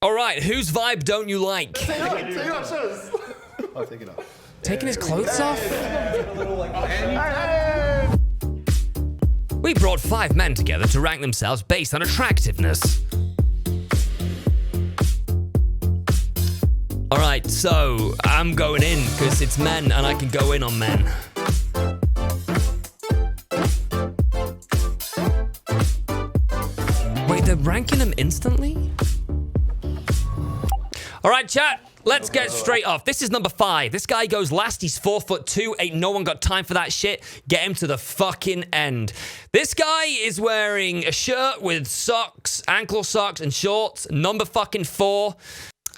All right, whose vibe don't you like? Take it off, show us. I'll take it off. Taking his clothes off? We brought 5 men together to rank themselves based on attractiveness. All right, so I'm going in because it's men and I can go in on men. Wait, they're ranking them instantly? All right, chat. Let's get straight off. This is number 5. This guy goes last. He's 4'2". Ain't no one got time for that shit. Get him to the fucking end. This guy is wearing a shirt with socks, ankle socks, and shorts. Number fucking 4.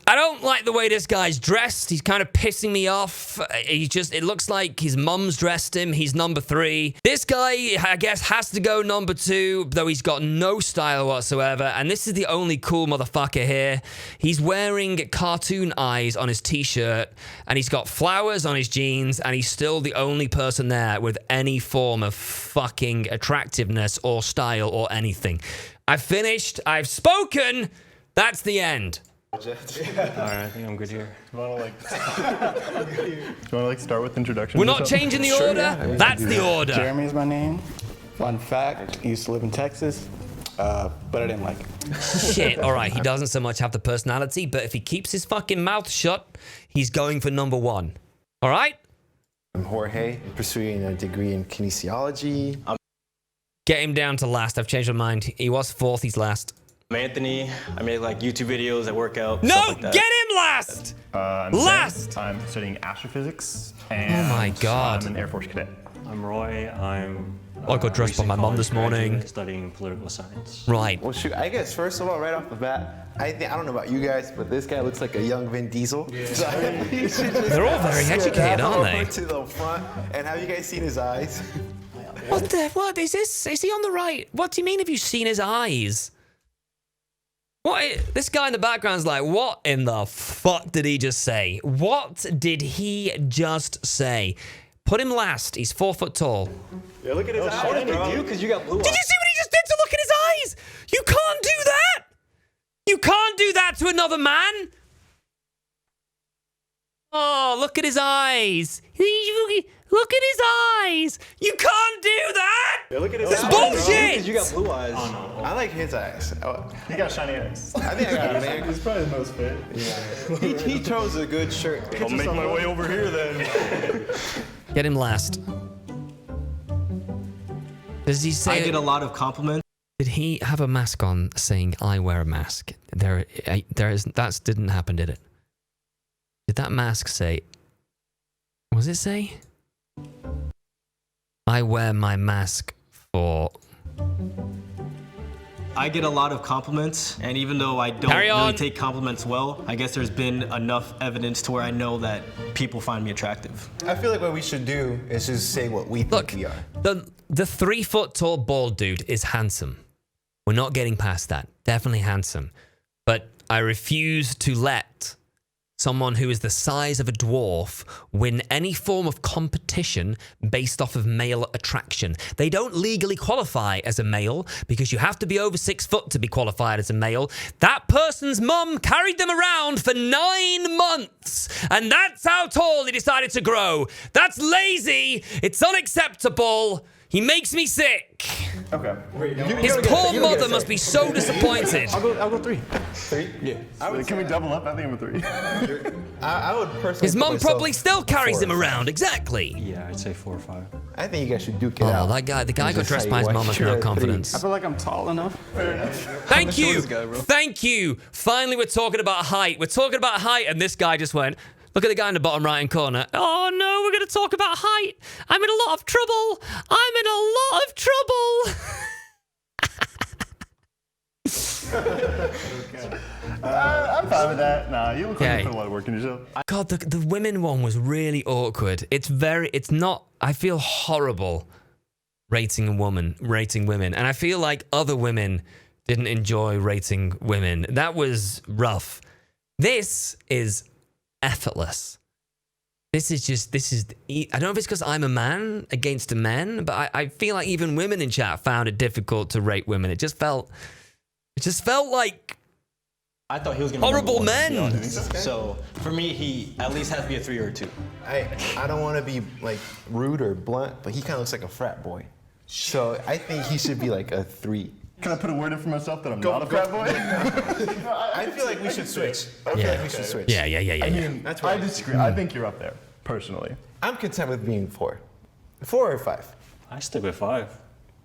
I don't like the way this guy's dressed. He's kind of pissing me off. It looks like his mum's dressed him. He's number 3. This guy, I guess, has to go number 2, though he's got no style whatsoever. And this is the only cool motherfucker here. He's wearing cartoon eyes on his t-shirt, and he's got flowers on his jeans, and he's still the only person there with any form of fucking attractiveness or style or anything. I've finished. I've spoken. That's the end. Alright, I think I'm good here. Do you want to start with introduction? We're not changing the order. Yeah, That's the order. Jeremy is my name. Fun fact, I used to live in Texas, but I didn't like it. Shit, all right, he doesn't so much have the personality, but if he keeps his fucking mouth shut, he's going for number 1. All right? I'm Jorge, pursuing a degree in kinesiology. Get him down to last. I've changed my mind. He was 4th, he's last. I'm Anthony. I make like YouTube videos. I work out. No, stuff like that. get him last! I'm Last! Sam. I'm studying astrophysics. And Oh my God. I'm an Air Force cadet. I'm Roy. I'm I got dressed by my mum this morning. studying political science. Right. Well, shoot, I guess first of all, right off the bat, I don't know about you guys, but this guy looks like a young Vin Diesel. Yeah. So They're all very educated, aren't they? To the front, and have you guys seen his eyes? What is this? Is he on the right? What do you mean have you seen his eyes? What? This guy in the background's like, what in the fuck did he just say? What did he just say? Put him last. He's 4 foot tall. Yeah, look at his eyes. What did you do? Because you got blue eyes. Did you see what he just did to look at his eyes? You can't do that. You can't do that to another man. Oh, look at his eyes. Look at his eyes. You can't do that. Yeah, look at his This eyes. bullshit. Because you got blue eyes. I like his eyes. He got shiny eyes. I think I got it, man. He's probably the most fit. Yeah. He chose a good shirt. I'll make my way over here then. Get him last. Does he say? I get a lot of compliments. Did he have a mask on saying "I wear a mask"? That didn't happen, did it? Did that mask say? Was it say? I wear my mask for. I get a lot of compliments, and even though I don't really take compliments well, I guess there's been enough evidence to where I know that people find me attractive. I feel like what we should do is just say what we think we are. The 3 foot tall bald dude is handsome. We're not getting past that. Definitely handsome. But I refuse to let someone who is the size of a dwarf win any form of competition based off of male attraction. They don't legally qualify as a male because you have to be over 6 foot to be qualified as a male. That person's mum carried them around for 9 months, and that's how tall he decided to grow. That's lazy. It's unacceptable. He makes me sick. Okay. His poor mother must be so disappointed. I'll go 3. 3? Yeah. Can we double up? I think I'm a 3. I would personally. His put mum myself probably still carries him around. Exactly. Yeah, I'd say 4 or 5. I think you guys should duke it out. Oh, the guy got Just dressed say by his why mum with you're no a 3. confidence. I feel like I'm tall enough. Thank you. Thank you. Finally, we're talking about height. We're talking about height, and this guy just went, look at the guy in the bottom right-hand corner. Oh, no, we're going to talk about height. I'm in a lot of trouble. I'm in a lot of trouble. I'm fine with that. Nah, you look like Okay. you put a lot of work in yourself. God, the women one was really awkward. It's not, I feel horrible rating women. And I feel like other women didn't enjoy rating women. That was rough. This is effortless. I don't know if it's because I'm a man against a man, but I feel like even women in chat found it difficult to rate women. It just felt like I thought he was gonna be Horrible number one, to be men. honest. So for me, he at least has to be a 3 or a 2. I don't want to be like rude or blunt, but he kind of looks like a frat boy. So I think he should be like a 3. Can I put a word in for myself that I'm not a frat boy? I feel like we should switch. I feel like we should switch. Yeah. I mean, That's why I disagree. I think you're up there, personally. I'm content with being 4. 4 or 5. I stick with 5.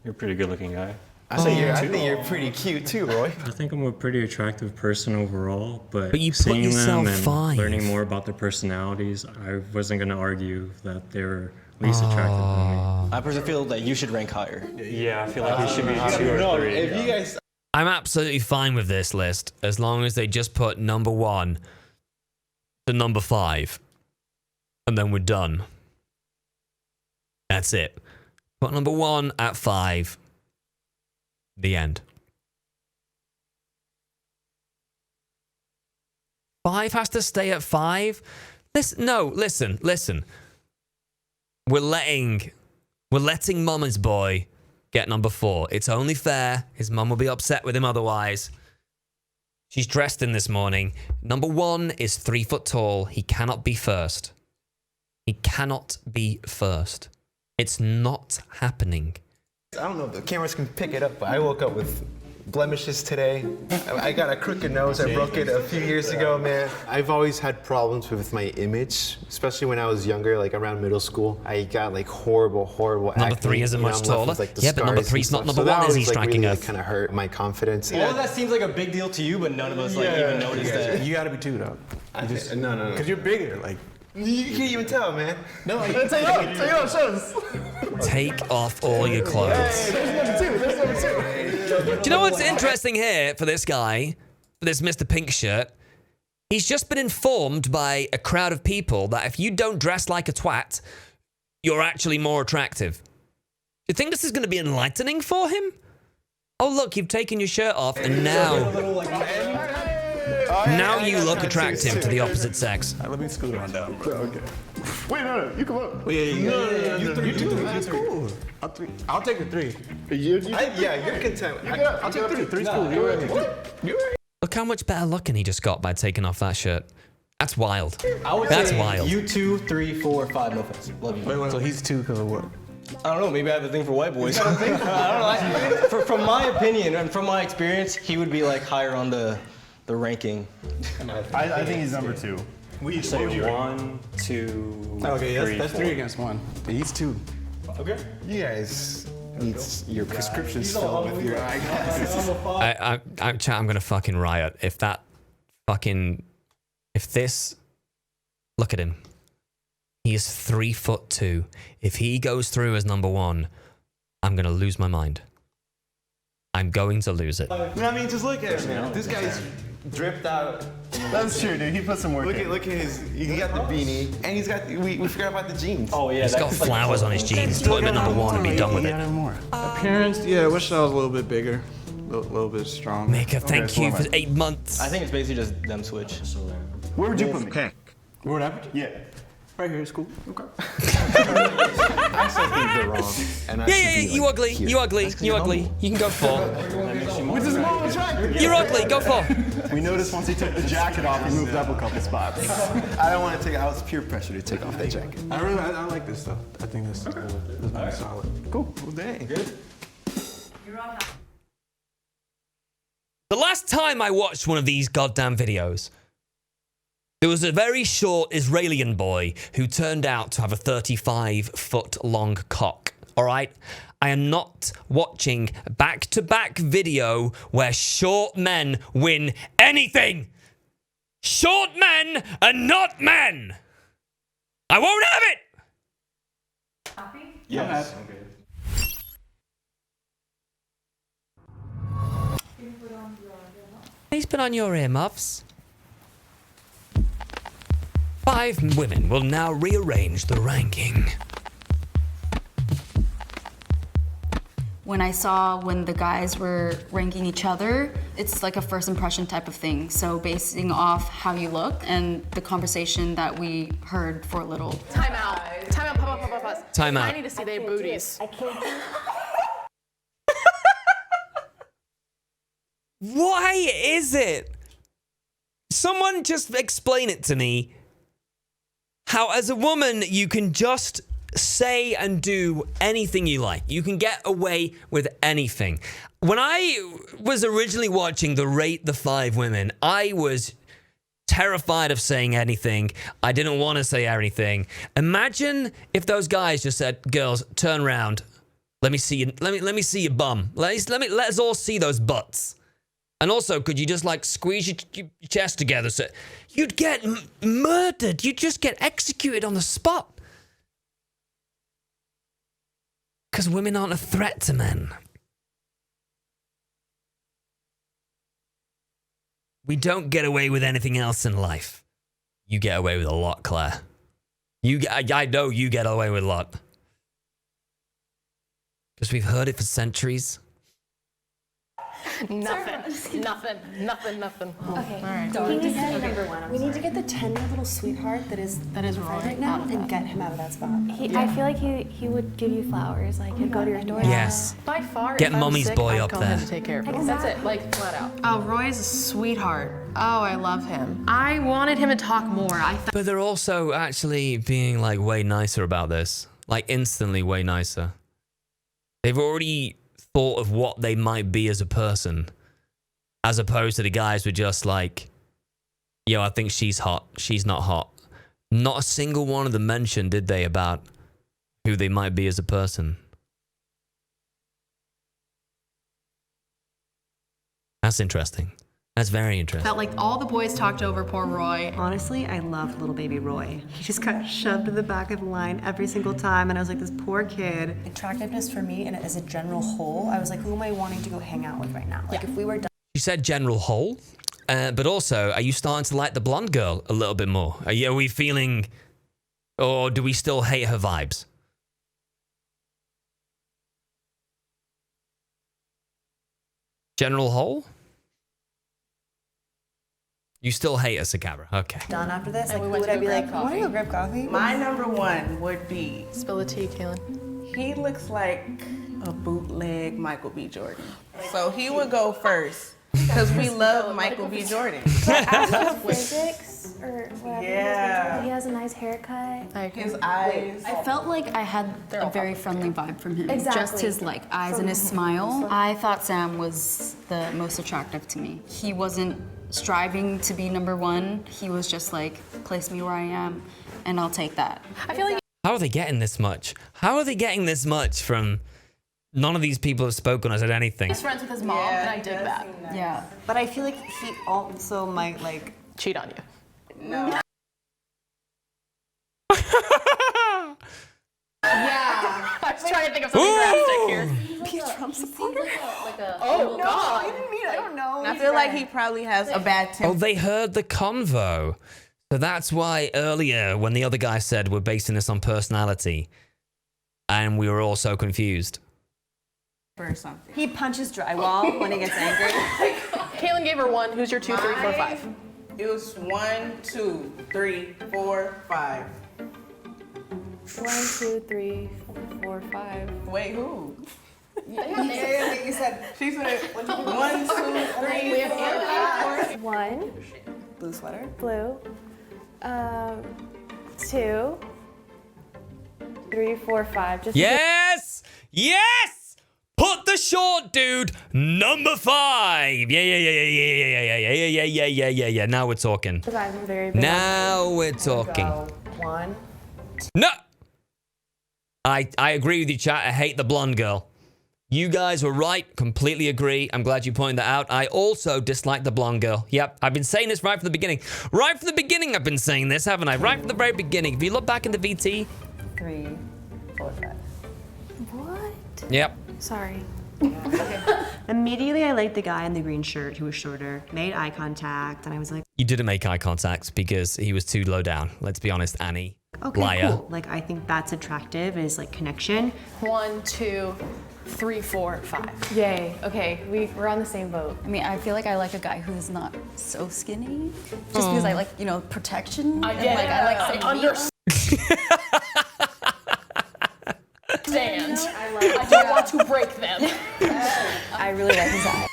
You're a pretty good-looking guy. I think you're pretty cute too, Roy. I think I'm a pretty attractive person overall, but you put seeing yourself them and 5. learning more about their personalities, I wasn't going to argue that they're least attractive than me. I personally feel that you should rank higher. Yeah, I feel like he should be 2 or 3. If you guys, I'm absolutely fine with this list as long as they just put number 1 to number 5. And then we're done. That's it. Put number 1 at 5. The end. 5 has to stay at 5? Listen. We're letting Mama's boy get number 4. It's only fair. His mum will be upset with him otherwise. She's dressed in this morning. Number 1 is 3 foot tall. He cannot be first. He cannot be first. It's not happening. I don't know if the cameras can pick it up, but I woke up with blemishes today. I got a crooked nose. I broke it a few years ago, man. I've always had problems with my image, especially when I was younger, like around middle school. I got like horrible Number acne. 3 isn't You know, much I'm left taller. with, like, the Yeah, but number scars 3 is and not stuff. number So that 1 as always, he's like, tracking really, Earth. kind of hurt my confidence. All of that seems like a big deal to you, but none of us like even noticed that. You gotta be 2 though. No. Because you're bigger. Like, You can't even tell, man. no, like, Take it up, show us. Take off all your clothes. There's number 2. Do you know what's interesting here for this guy, for this Mr. Pink shirt? He's just been informed by a crowd of people that if you don't dress like a twat, you're actually more attractive. Do you think this is going to be enlightening for him? Oh, look, you've taken your shirt off, and now you look attractive to the opposite sex. let me scoot on down, bro. Okay. Wait, no, you come up. Yeah. You 3. That's cool. I'll take the 3. Yeah, you're content. I'll take 3. 3's cool. You're right. Look how much better looking he just got by taking off that shirt. That's wild. I would That's say wild. you 2, 3, 4, 5. No offense. Love you. So he's 2 because of what? I don't know. Maybe I have a thing for white boys. I don't know. From my opinion and from my experience, he would be like higher on the ranking. I think he's number 2. We say 1, 2, Okay, 3, that's 3 against 1. He's 2. Okay. You guys need your prescriptions filled with your eyeglasses. I'm gonna fucking riot if this. Look at him. He is 3'2". If he goes through as number 1, I'm gonna lose my mind. I'm going to lose it. I mean, just look at him, man. This guy's dripped out. That's true, dude. He put some work in. Look at his. He got the beanie, and he's got. We forgot about the jeans. Oh yeah. He's got flowers on his jeans. Put him at number 1 and be done with it. More. Appearance, yeah, I wish I was a little bit bigger. A little bit stronger. Mika, thank so you am I. for 8 months. I think it's basically just them switch. Where would you put me? Okay. Where would I put you? Yeah. Right here, it's cool. Okay. I said things are wrong. And I Yeah, should be, you like, ugly. here. You ugly. You ugly. You can go 4. Which is more attractive. You're ugly. Go 4. We noticed once he took the jacket off, he moved up a couple spots. I don't want to take. I was peer pressure to take off that jacket. I like this stuff. I think this is really solid. Cool. Well, dang. Good. The last time I watched one of these goddamn videos, there was a very short Israeli boy who turned out to have a 35-foot-long cock. All right? I am not watching back-to-back video where short men win anything. Short men are not men. I won't have it. Yes. Please put on your earmuffs. 5 women will now rearrange the ranking. When I saw when the guys were ranking each other, it's like a first impression type of thing. So basing off how you look and the conversation that we heard for a little. Time out. Pause. Time out. I need to see their booties. Why is it Someone just explain it to me. How, as a woman, you can just say and do anything you like. You can get away with anything. When I was originally watching the Rate the 5 Women, I was terrified of saying anything. I didn't want to say anything. Imagine if those guys just said, "Girls, turn around. Let me see you. Let me see your bum. Let us all see those butts." And also, could you just like squeeze your chest together? So you'd get murdered. You'd just get executed on the spot. Because women aren't a threat to men. We don't get away with anything else in life. You get away with a lot, Claire. I know you get away with a lot. Because we've heard it for centuries. Nothing. Okay. We need to get the tender little sweetheart that is right now and get him out of that spot. I feel like he would give you flowers. Like he'd go to your door. Yes. By far, Get if I was mommy's sick, boy I'd up call there. him to take care of me. That's it, like flat out. Oh, Roy's a sweetheart. Oh, I love him. I wanted him to talk more. But they're also actually being like way nicer about this. Like instantly way nicer. They've already thought of what they might be as a person. As opposed to the guys were just like, yo, I think she's hot. She's not hot. Not a single one of them mentioned, did they, about who they might be as a person. That's interesting. That's very interesting. Felt like all the boys talked over poor Roy. Honestly, I loved little baby Roy. He just got shoved to the back of the line every single time, and I was like, this poor kid. Attractiveness for me, and as a general whole, I was like, who am I wanting to go hang out with right now? Like, if we were done. You said general whole, but also, are you starting to like the blonde girl a little bit more? Are we feeling, or do we still hate her vibes? General whole? You still hate us, Sakabra. Okay. Done after this, like, we who went would to I go be grab like, coffee. want to go grab coffee? My number one would be, Spill the tea, Kaylin. he looks like a bootleg Michael B. Jordan. So he would go first because we love Michael B. Jordan. Physics or whatever. Yeah. He has a nice haircut. His eyes. I felt like I had a very friendly vibe from him. Exactly. Just his like eyes and his smile. I thought Sam was the most attractive to me. He wasn't striving to be number one. He was just like, place me where I am and I'll take that. I feel like How are they getting this much? How are they getting this much from none of these people have spoken or said anything? he's friends with his mom, and I dig that. Yeah. But I feel like he also might, like... Cheat on you. No. Yeah. I was trying to think of something drastic here. Be a Trump supporter? Oh, God. I didn't mean, I don't know. I feel like he probably has a bad Oh, temper. they heard the convo. So that's why earlier, when the other guy said we're basing this on personality, and we were all so confused. Or something. He punches drywall when he gets angry. Kaylin gave her 1. Who's your 2, 3, 4, 5? It was 1, 2, 3, 4, 5. 1, 2, 3, 4, 5. Wait, who? Yeah, you said She said 1, 2, 3, 4, 5. 1, blue sweater. blue. 2, 3, 4, 5. Just Yes! Yes! Put the short dude number 5. Yeah. Now we're talking. because I'm very big. Now we're talking. Go 1. No! I agree with you, chat. I hate the blonde girl. You guys were right. Completely agree. I'm glad you pointed that out. I also dislike the blonde girl. Yep, I've been saying this right from the beginning. Right from the beginning I've been saying this, haven't I? Right from the very beginning. If you look back in the VT. 3, 4, 5. What? Yep. Sorry. Immediately, I liked the guy in the green shirt who was shorter, made eye contact, and I was like, You didn't make eye contact because he was too low down. Let's be honest, Annie. okay, Liar. cool. Like, I think that's attractive, is like connection. 1, 2, 3, 4, 5. Yay. Okay, we're on the same boat. I mean, I feel like I like a guy who's not so skinny. Just because I like, you know, protection. I and, get like, it. I like I some meat. understand. I don't want to break them. I really like his eyes.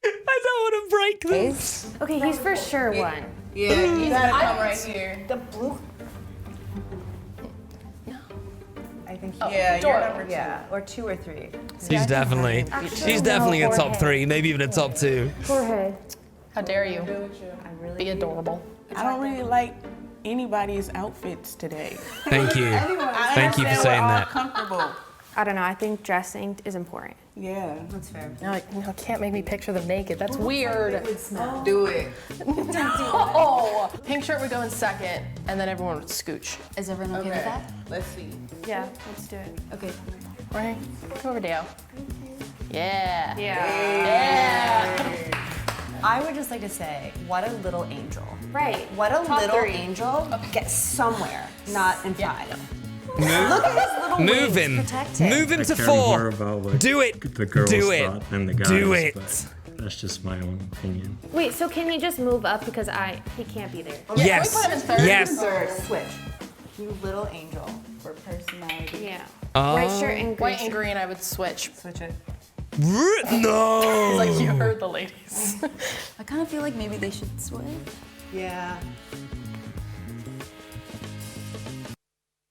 I don't want to break like this. Okay, he's for sure one. Yeah, you gotta come right here. The blue. I think. Yeah, you're number 2. Yeah, or 2 or 3. She's definitely a top 3, maybe even a top 2. Jorge. How dare you? Be adorable. I don't really like anybody's outfits today. Thank you. Thank you for saying that. Comfortable. I don't know. I think dressing is important. Yeah. That's fair. No, can't make me picture them naked. That's weird. Do it. Oh, pink shirt would go in second, and then everyone would scooch. Is everyone okay with that? Let's see. Yeah, let's do it. Okay. Right. Come over, Dale. Yeah. Yeah. I would just like to say, what a little angel. Right. What a Top little 3. angel gets somewhere, not in 5. Look at his little Move wings. him. Protect him. Move him I to care 4. more about what Do it. the girls Do it. thought than the guys. Do it. But that's just my own opinion. Wait, so can you just move up because he can't be there? Yes. Can we put him in third? Yes. Third, switch. You little angel for personality. Yeah. Oh. White shirt and green. White and green, I would switch. Switch it. No. Like you heard the ladies. I kind of feel like maybe they should switch. Yeah.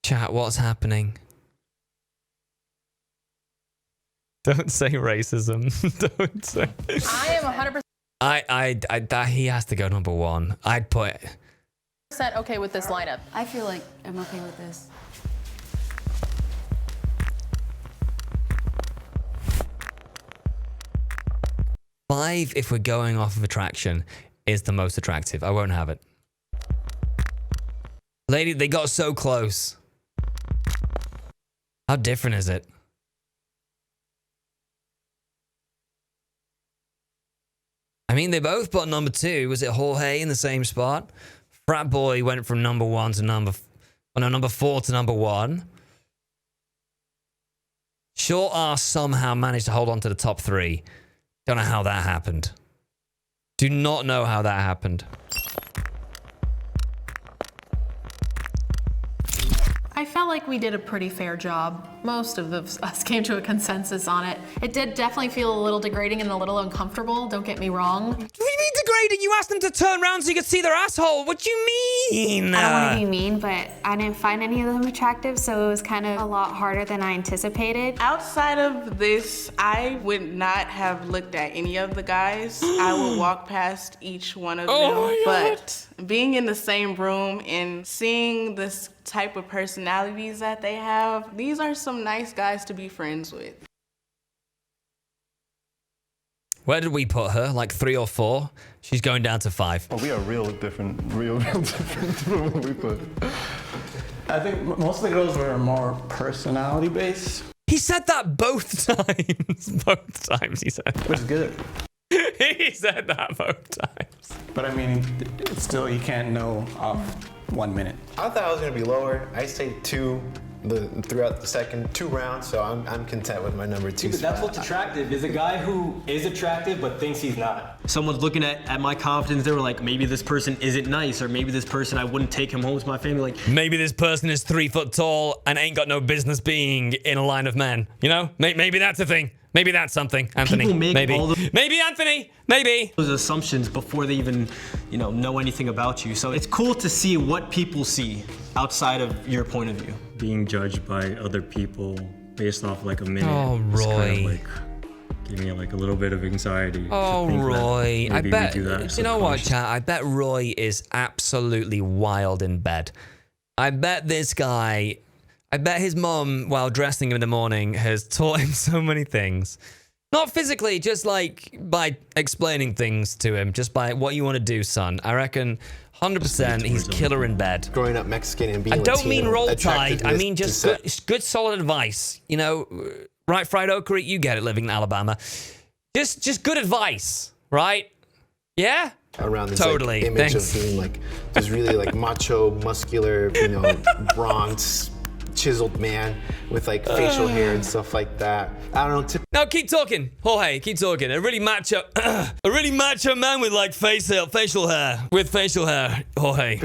Chat, what's happening? Don't say racism. Don't say. I am 100% He has to go number 1. I'd put. okay with this lineup. I feel like I'm okay with this. Five, if we're going off of attraction, is the most attractive. I won't have it. Lady, they got so close. How different is it? I mean, they both put number 2. Was it Jorge in the same spot? Frat Boy went from number 1 to number 4 to number 1. Short Ass somehow managed to hold on to the top 3. Don't know how that happened. Do not know how that happened. I felt like we did a pretty fair job. Most of us came to a consensus on it. It did definitely feel a little degrading and a little uncomfortable, don't get me wrong. What do you mean degrading? You asked them to turn around so you could see their asshole. What do you mean? I don't want to be mean, but I didn't find any of them attractive, so it was kind of a lot harder than I anticipated. Outside of this, I would not have looked at any of the guys. I would walk past each one of them. But being in the same room and seeing this type of personalities that they have, these are some nice guys to be friends with. Where did we put her? Like 3 or 4? She's going down to 5. Oh, we are real different from what we put. I think most of the girls were more personality based. He said that both times. Both times he said that. Which is good. He said that both times. But I mean, it's still, you can't know off 1 minute. I thought I was gonna be lower. I stayed 2 throughout the second 2 rounds, so I'm content with my number 2 But spot. that's what's attractive, is a guy who is attractive but thinks he's not. Someone's looking at my confidence, they were like, maybe this person isn't nice, or maybe this person, I wouldn't take him home to my family. Like, maybe this person is 3 foot tall and ain't got no business being in a line of men. You know? Maybe that's a thing. Maybe that's something, Anthony. People make all the maybe Anthony. Maybe those assumptions before they even, know anything about you. So it's cool to see what people see outside of your point of view. Being judged by other people based off like a minute. Oh, is kind Roy. of like giving me like a little bit of anxiety. Oh, to think that Roy. I maybe we bet. do that You know what, subconsciously. chat? I bet Roy is absolutely wild in bed. I bet this guy. I bet his mum, while dressing him in the morning, has taught him so many things. Not physically, just like by explaining things to him, just by what you want to do, son. I reckon 100% he's killer in bed. Growing up Mexican and being I don't mean Latino, roll tide. I attractiveness mean just to good solid advice. You know, right, fried okra, you get it living in Alabama. Just good advice, right? Yeah? around this Totally. like, image Thanks. of being like this really like macho, muscular, Bronx, chiseled man with like facial hair and stuff like that. I don't know. No, keep talking, Jorge. Keep talking. A really macho man with like facial hair, Jorge.